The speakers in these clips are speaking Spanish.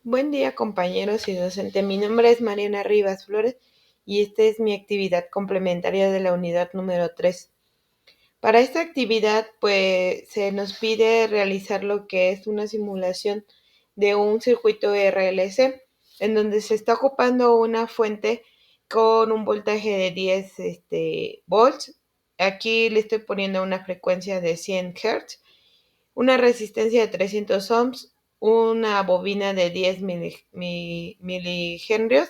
Buen día, compañeros y docente. Mi nombre es Mariana Rivas Flores y esta es mi actividad complementaria de la unidad número 3. Para esta actividad, pues se nos pide realizar lo que es una simulación de un circuito RLC, en donde se está ocupando una fuente con un voltaje de 10 volts. Aquí le estoy poniendo una frecuencia de 100 Hz, una resistencia de 300 ohms, una bobina de 10 milihenrios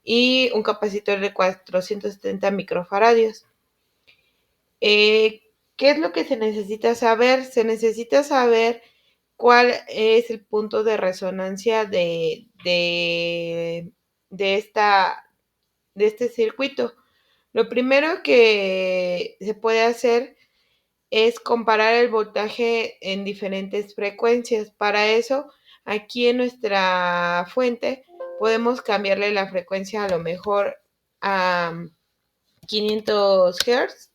y un capacitor de 470 microfaradios. ¿Qué es lo que se necesita saber? Se necesita saber cuál es el punto de resonancia de este circuito. Lo primero que se puede hacer es comparar el voltaje en diferentes frecuencias. Para eso, aquí en nuestra fuente podemos cambiarle la frecuencia a lo mejor a 500 Hz.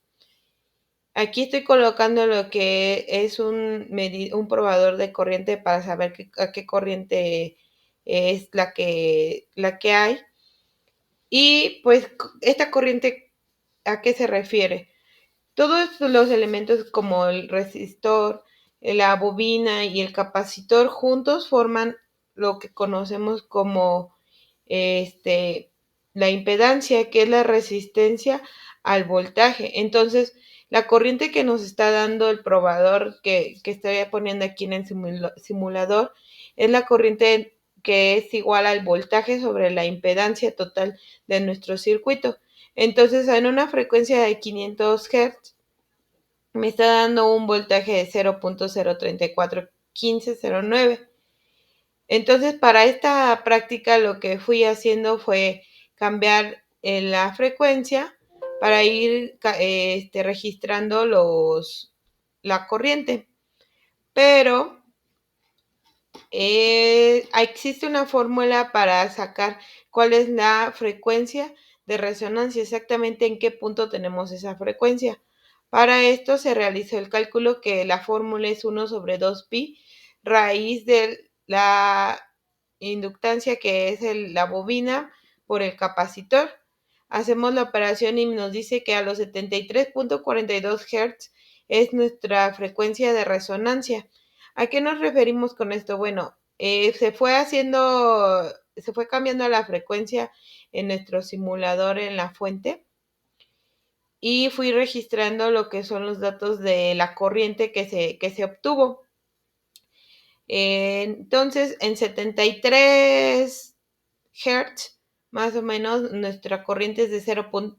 Aquí estoy colocando lo que es un probador de corriente para saber a qué corriente es la que hay. Y pues esta corriente, ¿a qué se refiere? Todos los elementos como el resistor, la bobina y el capacitor juntos forman lo que conocemos como la impedancia, que es la resistencia al voltaje. Entonces, la corriente que nos está dando el probador que estoy poniendo aquí en el simulador es la corriente que es igual al voltaje sobre la impedancia total de nuestro circuito. Entonces, en una frecuencia de 500 Hz, me está dando un voltaje de 0.0341509. Entonces, para esta práctica lo que fui haciendo fue cambiar la frecuencia para ir registrando la corriente. Pero existe una fórmula para sacar cuál es la frecuencia de resonancia, exactamente en qué punto tenemos esa frecuencia. Para esto se realizó el cálculo que la fórmula es 1 sobre 2pi raíz de la inductancia, que es la bobina, por el capacitor. Hacemos la operación y nos dice que a los 73.42 Hz es nuestra frecuencia de resonancia. ¿A qué nos referimos con esto? Bueno, se fue cambiando la frecuencia en nuestro simulador en la fuente y fui registrando lo que son los datos de la corriente que se obtuvo. Entonces, en 73 Hz, más o menos, nuestra corriente es de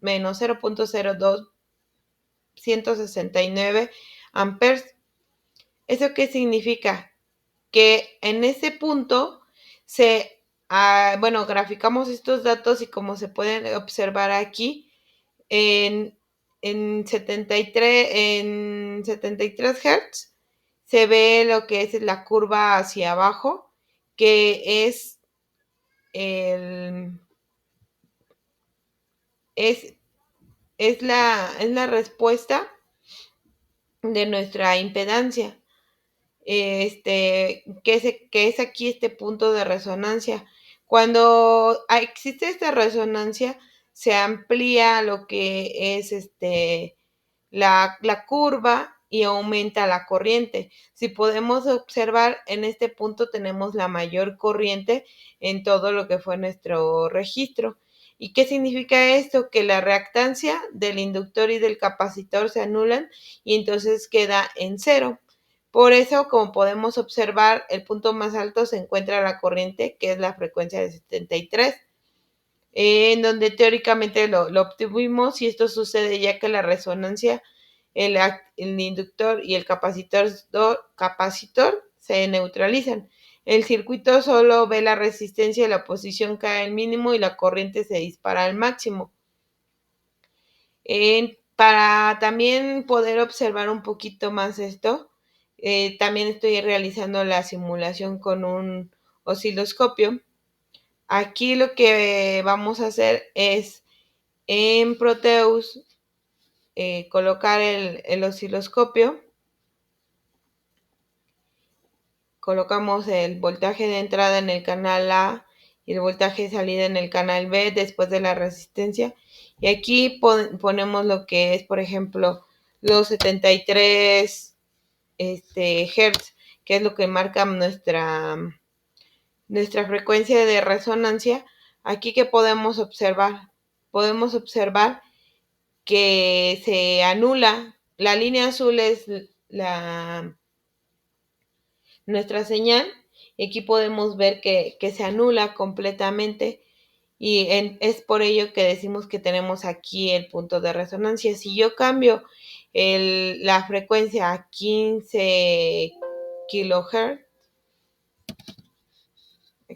menos 0.02169 amperes. ¿Eso qué significa? Que en ese punto graficamos estos datos y como se pueden observar aquí, en, en 73 Hz se ve lo que es la curva hacia abajo, que el, es, es la respuesta de nuestra impedancia. Que es aquí este punto de resonancia. Cuando existe esta resonancia, se amplía lo que es la curva y aumenta la corriente. Si podemos observar, en este punto tenemos la mayor corriente en todo lo que fue nuestro registro. ¿Y qué significa esto? Que la reactancia del inductor y del capacitor se anulan y entonces queda en cero. Por eso, como podemos observar, el punto más alto se encuentra la corriente, que es la frecuencia de 73, en donde teóricamente lo obtuvimos, y esto sucede ya que la resonancia, el inductor y el capacitor se neutralizan. El circuito solo ve la resistencia y la posición cae al mínimo y la corriente se dispara al máximo. Para también poder observar un poquito más esto, también estoy realizando la simulación con un osciloscopio. Aquí lo que vamos a hacer es en Proteus colocar el osciloscopio colocamos el voltaje de entrada en el canal A y el voltaje de salida en el canal B después de la resistencia. Y aquí ponemos lo que es, por ejemplo, los 73 Hz, que es lo que marca nuestra frecuencia de resonancia. Aquí que podemos observar que se anula, la línea azul es nuestra señal, y aquí podemos ver que se anula completamente, y es por ello que decimos que tenemos aquí el punto de resonancia. Si yo cambio la frecuencia a 15 kilohertz,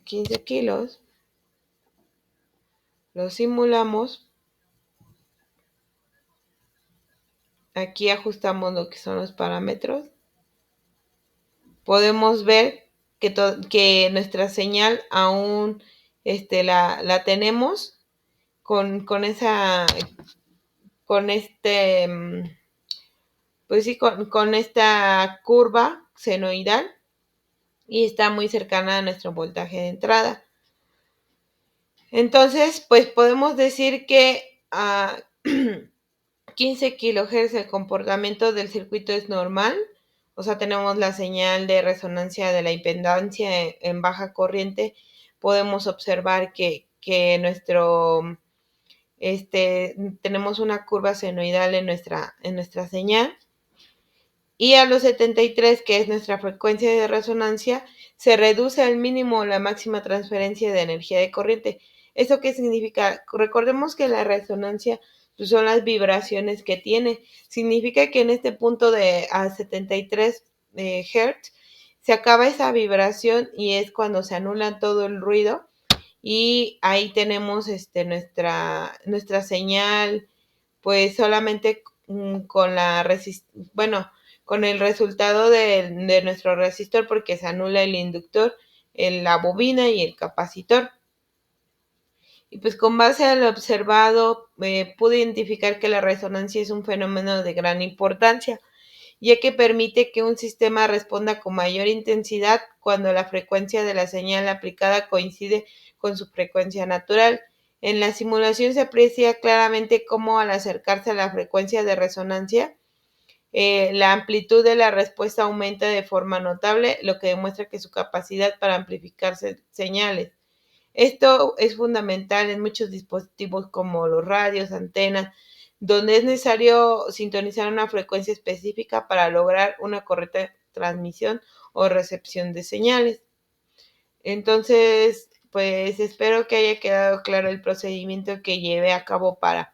15 kilos, lo simulamos. Aquí ajustamos lo que son los parámetros. Podemos ver que nuestra señal aún la tenemos con esa, con este, pues sí, con esta curva senoidal, y está muy cercana a nuestro voltaje de entrada. Entonces, pues podemos decir que a 15 kHz el comportamiento del circuito es normal. O sea, tenemos la señal de resonancia de la impedancia en baja corriente. Podemos observar que tenemos una curva senoidal en nuestra señal. Y a los 73, que es nuestra frecuencia de resonancia, se reduce al mínimo la máxima transferencia de energía de corriente. ¿Eso qué significa? Recordemos que la resonancia pues, son las vibraciones que tiene. Significa que en este punto de a 73 Hz se acaba esa vibración, y es cuando se anula todo el ruido, y ahí tenemos nuestra señal, pues solamente con con el resultado de nuestro resistor, porque se anula el inductor, la bobina y el capacitor. Y pues con base a lo observado, pude identificar que la resonancia es un fenómeno de gran importancia, ya que permite que un sistema responda con mayor intensidad cuando la frecuencia de la señal aplicada coincide con su frecuencia natural. En la simulación se aprecia claramente cómo, al acercarse a la frecuencia de resonancia, la amplitud de la respuesta aumenta de forma notable, lo que demuestra que su capacidad para amplificar señales. Esto es fundamental en muchos dispositivos como los radios, antenas, donde es necesario sintonizar una frecuencia específica para lograr una correcta transmisión o recepción de señales. Entonces, pues espero que haya quedado claro el procedimiento que llevé a cabo para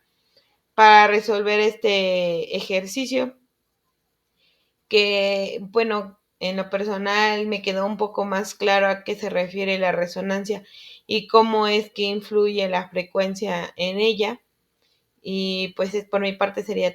resolver este ejercicio, que, bueno, en lo personal me quedó un poco más claro a qué se refiere la resonancia y cómo es que influye la frecuencia en ella. Y pues por mi parte sería todo.